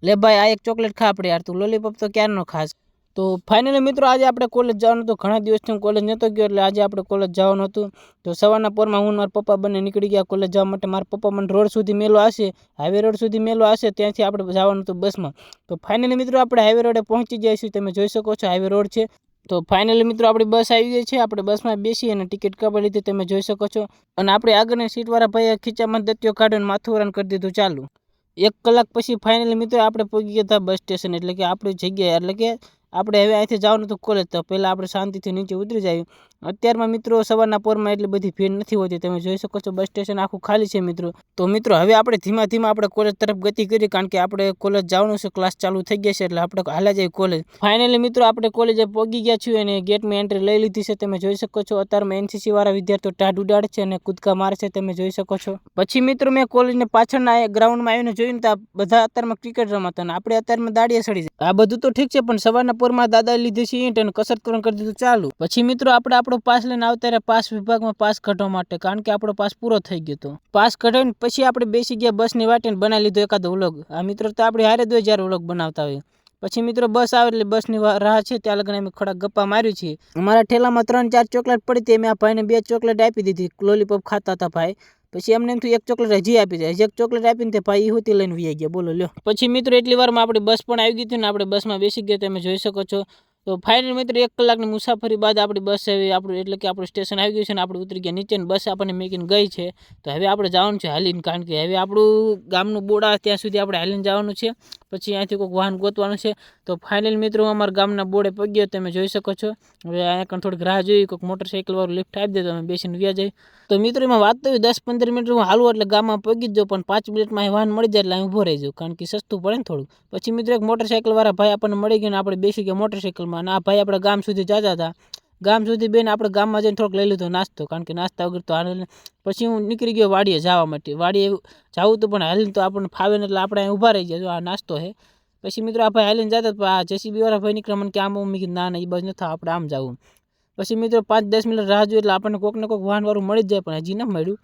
લે ભાઈ આ એક ચોકલેટ ખા આપણે યાર, તું લોલીપોપ તો ક્યારનો ખાસ। તો ફાઇનલી મિત્રો આજે આપણે કોલેજ જવાનું હતું, ઘણા દિવસથી હું કોલેજ નહોતો ગયો એટલે આજે આપણે કોલેજ જવાનું હતું। તો સવારના પોરમાં હું મારા પપ્પા બંને નીકળી ગયા કોલેજ જવા માટે। મારા પપ્પા મને રોડ સુધી મેલો હશે, હાઈવે રોડ સુધી મેલો હશે, ત્યાંથી આપણે જવાનું હતું બસમાં। તો ફાઇનલી મિત્રો આપણે હાઈવે રોડે પહોંચી ગયા છીએ, તમે જોઈ શકો છો હાઈવે રોડ છે। તો ફાઇનલી મિત્રો આપણી બસ આવી ગઈ છે, આપણે બસમાં બેસી અને ટિકિટ કપાવી લીધી, તમે જોઈ શકો છો। અને આપણે આગળની સીટવાળા ભાઈએ ખીચામાં દત્તીઓ કાઢીને માથું વરાણ કરી દીધું ચાલુ। 1 કલાક પછી ફાઇનલી મિત્રો આપણે પહોંચી ગયા હતા બસ સ્ટેશન, એટલે કે આપણી જગ્યાએ, એટલે કે આપણે હવે અહીંથી જવાનું હતું કોલેજ। તો પહેલાં આપણે શાંતિથી નીચે ઉતરી જાય। અત્યારમાં મિત્રો સવારના પોરમાં એટલી બધી ભીડ નથી હોતી, તમે જોઈ શકો છો બસ સ્ટેશન આખું ખાલી છે મિત્રો। તો મિત્રો હવે આપણે ધીમા ધીમા આપણે કોલેજ તરફ ગતિ કરી, કારણ કે આપણે કોલેજ જવાનું છે, ક્લાસ ચાલુ થઈ ગયા છે એટલે આપણે હાલ્યા જઈએ કોલેજ। ફાઇનલી મિત્રો આપણે કોલેજે પહોંચી ગયા છીએ અને ગેટમાં એન્ટ્રી લઈ લીધી છે, તમે જોઈ શકો છો। અત્યારમાં એનસીસી વાળા વિદ્યાર્થીઓ ટાઢ ઉડાડે છે અને કૂદકા મારે છે, તમે જોઈ શકો છો। પછી મિત્રો મેં કોલેજને પાછળના ગ્રાઉન્ડમાં આવીને જોયું તો બધા અત્યારમાં ક્રિકેટ રમતા અને આપણે અત્યારમાં દાડિયા સડી જાય। આ બધું તો ઠીક છે, પણ સવારના પોરમાં દાદા લીધી છે ઈંટ અને કસરત કરવાનું કરી દીધું ચાલુ। પછી મિત્રો આપણે આપણો પાસ લઈને આવતા રહ્યા પાસ વિભાગમાં પાસ કઢવા માટે, કારણ કે આપણો પાસ પૂરો થઈ ગયો હતો। પાસ કઢાવીને પછી આપણે બેસી ગયા બસની વાટે બનાવી લીધો એકાદો વ્લોગ। આ મિત્રો તો આપણે હારે જ જ્યારે વ્લોગ બનાવતા હોય। પછી મિત્રો બસ આવે એટલે બસની રાહ છે, ત્યાં લગન અમે ખોડા ગપ્પા માર્યું છે। અમારા ઠેલામાં 3-4 ચોકલેટ પડી હતી, મેં આ ભાઈને 2 ચોકલેટ આપી દીધી, લોલીપોપ ખાતા હતા ભાઈ। પછી એમને એમ થયું 1 ચોકલેટ હજી આપી દે, હજી 1 ચોકલેટ આપીને તે ભાઈ હુતી લઈને વી ગયા, બોલો લ્યો। પછી મિત્રો એટલી વારમાં આપણી બસ પણ આવી ગઈ હતી ને આપણે બસમાં બેસી ગયા, તમે જોઈ શકો છો। તો ફાઇનલ મિત્રો 1 કલાકની મુસાફરી બાદ આપણી બસ આવી, આપણું એટલે કે આપણું સ્ટેશન આવી ગયું છે ને આપણે ઉતરી ગયા નીચે ને બસ આપણને મેકીને ગઈ છે। તો હવે આપણે જવાનું છે હાલીને, કારણ કે હવે આપણું ગામનું બોર્ડ આવે ત્યાં સુધી આપણે હાલીને જવાનું છે, પછી અહીંથી કોઈક વાહન ગોતવાનું છે। તો ફાઇનલ મિત્રો અમારા ગામના બોર્ડે પગ્યો, તમે જોઈ શકો છો। હવે અહીંયા પણ થોડીક રાહ જોઈ, કોઈક મોટરસાઇકલ વાળું લિફ્ટ આપી દે તો અમે બેસીને વ્યા જાય। તો મિત્રો એમાં વાત તો 10-15 મિનિટ હું હાલું એટલે ગામમાં પગી જ જાઉં, પણ 5 મિનિટમાં વાહન મળી જાય એટલે અહીં ઊભો રહી જાઉં, કારણ કે સસ્તું પડે ને થોડું। પછી મિત્રો એક મોટરસાઇકલ વાળા ભાઈ આપણને મળી ગયા ને આપણે બેસી ગયા મોટરસાઇકલમાં, અને આ ભાઈ આપણે ગામ સુધી જતા હતા। ગામ સુધી બેન આપણે ગામમાં જઈને થોડોક લઈ લીધો નાસ્તો, કારણ કે નાસ્તા વગર તો હાલે। પછી હું નીકળી ગયો વાડીએ જવા માટે, વાડીએ જવું તો પણ હાલીને તો આપણને ફાવે ને એટલે આપણે અહીં ઊભા રહી ગયા, જો આ નાસ્તો છે। પછી મિત્રો આ ભાઈ હાલીને જતા, આ જેસીબી વાળા ભાઈ નીકળ્યા, મને કે આમ મેં કીધું ના એ બાજુ નથી, આપણે આમ જવું। પછી મિત્રો 5-10 મિનિટ રાહ જોઈએ એટલે આપણને કોઈક ને કોઈક વાહન વાળું મળી જ જાય, પણ હજી ન મળ્યું,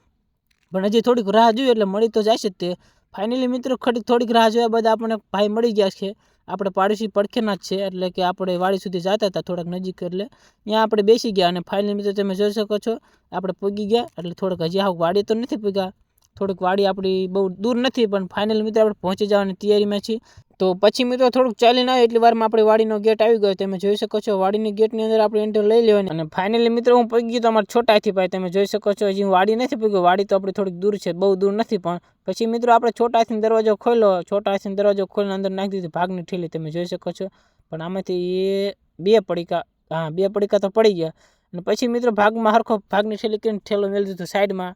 પણ હજી થોડીક રાહ જોઈએ એટલે મળી તો જાય છે તે। ફાઇનલી મિત્રો થોડીક રાહ જોયા બાદ આપણને ભાઈ મળી ગયા છે, આપણે પાડોશી પડખેના જ છે, એટલે કે આપણે વાડી સુધી જતા હતા થોડાક નજીક, એટલે ત્યાં આપણે બેસી ગયા। અને ફાઇનલી મિત્રો તમે જોઈ શકો છો આપણે પગી ગયા, એટલે થોડોક હજી આવું વાડી તો નથી પગ્યા, થોડીક વાડી આપણી બહુ દૂર નથી, પણ ફાઇનલી મિત્રો આપણે પહોંચી જવાની તૈયારીમાં છીએ। તો પછી મિત્રો થોડુંક ચાલીને આવે એટલી વારમાં આપણે વાડીનો ગેટ આવી ગયો, તમે જોઈ શકો છો। વાડીની ગેટની અંદર આપણે એન્ટર લઈ લેવાની, અને ફાઇનલી મિત્રો હું પગી ગયો તો અમારા છોટા હાથી ભાઈ, તમે જોઈ શકો છો। હજી હું વાડી નથી પગ્યો, વાડી તો આપણે થોડીક દૂર છે, બહુ દૂર નથી, પણ પછી મિત્રો આપણે છોટા હાથીનો દરવાજો ખોલ્યો, છોટા હાથીનો દરવાજો ખોલીને અંદર નાખી દીધી ભાગની ઠેલી, તમે જોઈ શકો છો। પણ આમાંથી એ 2 પડીકા, હા 2 પડીકા તો પડી ગયા। અને પછી મિત્રો ભાગમાં હરખો ભાગની ઠેલી કરીને ઠેલો મેળી દીધો સાઈડમાં,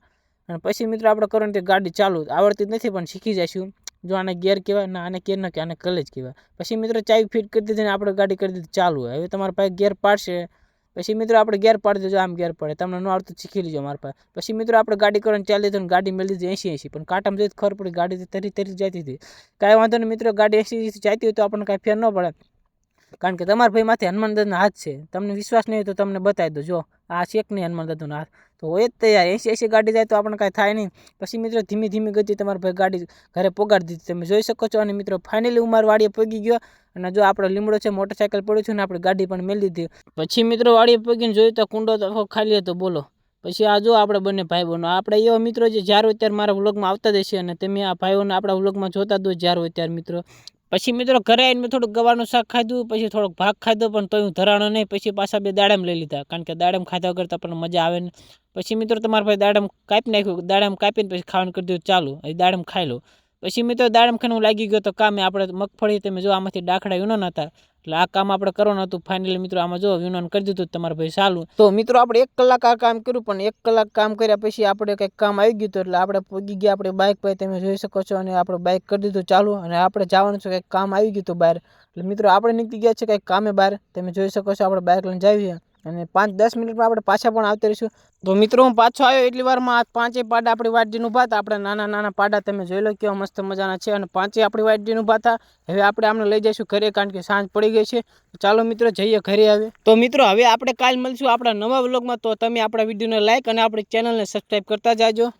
અને પછી મિત્રો આપણે કરવાની ગાડી ચાલુ, આવડતી જ નથી પણ શીખી જઈશું। જો આને ગેર કહેવાય ના, આને ગેર ન કહેવાય, આને કલેજ કહેવાય। પછી મિત્રો ચાવી ફિટ કરી દીધી ને આપણે ગાડી કરી દીધી ચાલુ। હવે તમારા પાસે ગેર પાડશે, પછી મિત્રો આપણે ગેર પાડી દેજો, આમ ગેર પડે, તમને ન આવડતું શીખી લીજો મારા પાસે। પછી મિત્રો આપણે ગાડી કરવાની ચાલી દીધું, ગાડી મેળી દીધી 80-80, પણ કાંટામાં જોઈ ખબર પડી ગાડી તરી જતી હતી। કાંઈ વાંધો નહીં મિત્રો, ગાડી 80 જતી હોય તો આપણને કાંઈ ફેર ન પડે, કારણ કે તમારા ભાઈ માથે હનુમાન દાદાનો હાથ છે, તમને વિશ્વાસ નહીં હોય તો તમને બતાવી દો, જો આ શેક નહીં હનુમાન દાદાનો હાથ, તો હોય જ તૈયાર 80-80 ગાડી જાય તો આપણને કાંઈ થાય નહીં। પછી મિત્રો ધીમી ગતિ તમારા ભાઈ ગાડી ઘરે પોગાડી દીધી, તમે જોઈ શકો છો। અને મિત્રો ફાઇનલી હું મારી વાડીએ પગી ગયો, અને જો આપણો લીમડો છે, મોટરસાઇકલ પડ્યું છે ને આપણે ગાડી પણ મેળી દીધી। પછી મિત્રો વાડીએ પગીને જોયું તો કુંડો તો ખાલી હતો, બોલો। પછી આ જો આપણે બંને ભાઈ બહેનો, આપણે એવા મિત્રો જે જ્યારે હોય ત્યારે મારા વ્લોગમાં આવતા જ હશે, અને તમે આ ભાઈઓને આપણા વ્લોગમાં જોતા જ હોય જ્યારે હોય ત્યારે મિત્રો। પછી મિત્રો ઘરે આવીને મેં થોડુંક ગવાનું શાક ખાધું, પછી થોડોક ભાગ ખાધો, પણ તોય હું ધરાણો નહીં। પછી પાછા 2 દાડમ લઈ લીધા, કારણ કે દાડમ ખાધા વગર તો આપણને મજા આવે ને। પછી મિત્રો તમારા ભાઈ દાડમ કાપી નાખ્યું, દાડમ કાપીને પછી ખાવાનું કરી દીધું ચાલુ, એ દાડમ ખાઈ લો। પછી મિત્રો દાડમ ખાઈને હું લાગી ગયો તો કામે, આપણે મગફળી તમે જો આમાંથી ડાખડા વીણવાના હતા, એટલે આ કામ આપણે કરવાનું હતું। ફાઇનલી મિત્રો આમાં જો વીણવાનું કરી દીધું તમારા ભાઈ ચાલુ। તો મિત્રો આપણે 1 કલાક આ કામ કર્યું, પણ 1 કલાક કામ કર્યા પછી આપણે કંઈક કામ આવી ગયું હતું, એટલે આપણે પગી ગયા આપણે બાઇક પર, તમે જોઈ શકો છો। અને આપણે બાઇક કરી દીધું ચાલુ, અને આપણે જવાનું છે કંઈક કામ આવી ગયું હતું બહાર, એટલે મિત્રો આપણે નીકળી ગયા છે કંઈક કામે બહાર, તમે જોઈ શકો છો। આપણે બાઇક લઈને જઈએ અને 5-10 મિનિટમાં આપણે પાછા પણ આવતા રહીશું। તો મિત્રો હું પાછો આવ્યો એટલી વારમાં આ 5 પાડા આપણી વાડીને ઊભા હતા, આપણે નાના પાડા તમે જોઈ લો કેવા મસ્ત મજાના છે, અને 5 આપણી વાડીને ઊભા હતા। હવે આપણે આમને લઈ જઈશું ઘરે, કારણ કે સાંજ પડી ગઈ છે। ચાલો મિત્રો જઈએ ઘરે આવે। તો મિત્રો હવે આપણે કાલ મળીશું આપણા નવા વ્લોગમાં, તો તમે આપણા વિડીયોને લાઈક અને આપણી ચેનલને સબસ્ક્રાઈબ કરતા જાજો।